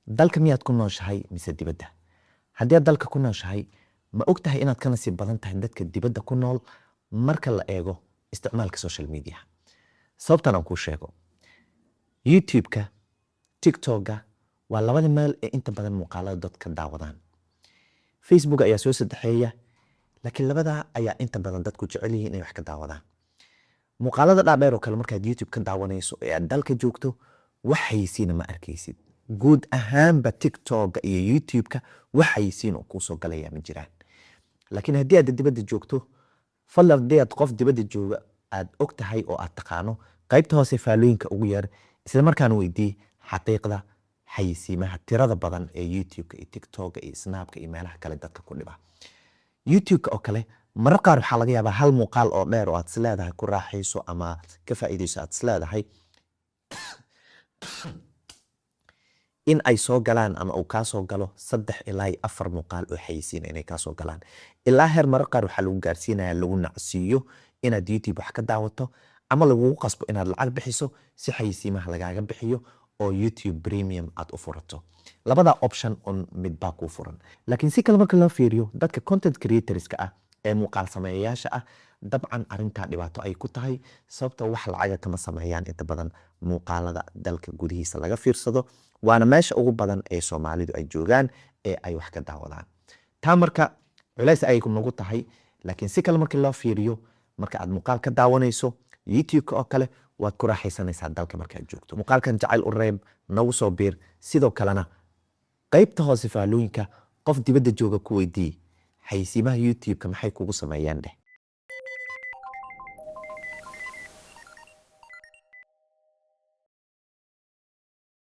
dalka miyaad ku nooshahay mise dibadda? haddii aad dalka ku nooshahay ma og tahay inaad ka nasiib badan tahay dadka dibadda ku nool marka la eego isticmaalka social media? sababtan aan kuu sheego, youtube-ka, tiktok-ga waa labada meel ee inta badan muuqaalada dadka daawadaan. facebook ayaa soo saddexeeya, laakiin labada ayaa inta badan dadku jecel yihiin inay wax ka daawadaan. muuqaalada dhaadheer oo kale markaad youtube ka daawanayso ee aad dalka joogto wax xayeysiina ma arkaysid. guud ahaanba tiktok-ga iyo youtube-ka wax xayeysiin oo kuu soo galaya ma jiraan. laakiin haddii aad dibadda joogto, fadlan haddii aad qof dibadda jooga aad og tahay oo aad taqaano, qaybta hoose faalooyinka ugu yar, isla markaana weydii xaqiiqda xayeysiimaha tirada badan ee youtube-ka iyo tiktok-ga iyo snapka iyo meelaha kale dadka ku dhiba. youtube-ka oo kale marar qaar waxaa laga yaabaa hal muuqaal oo dheer oo aad isleedahay ku raaxayso ama ka faa'iidayso aad isleedahay in ay soo galaan ama uu kaa soo galo 3 ilaa 4 muuqaal oo xayeysiina inay kaa soo galaan. ilaa heer marar qaar waxaa lagu gaarsiinayaa lagu nacsiiyo inaad youtube wax ka daawato ama lagugu qasbo inaad lacag bixiso si xayeysiimaha lagaaga bixiyo oo youtube premium aad u furato. labada option on mid baa kuu furan. laakiin si kale marka loo fiiriyo dadka content creatorska ah ee muuqaal sameeyayaasha ah, dabcan arrintaa dhibaato ay ku tahay sababta wax lacaga kama sameeyaan inta badan muuqaalada dalka gudihiisa laga fiirsado, waana meesha ugu badan ee Soomaalidu ay joogaan ee ay wax ka daawadaan. taa marka culays ay ku nagu tahay, laakiin si kale marka loo fiiriyo marka aad muuqaal ka daawanayso youtube-ka oo kale waad ku raaxaysanaysaa dalka marka aad joogto. muuqaalkan jacayl u reeb, nagu soo biir, sidoo kalena qaybta hoose faalooyinka qof dibadda jooga ku weydii xayeysiimaha youtube-ka maxay kugu sameeyaan dheh.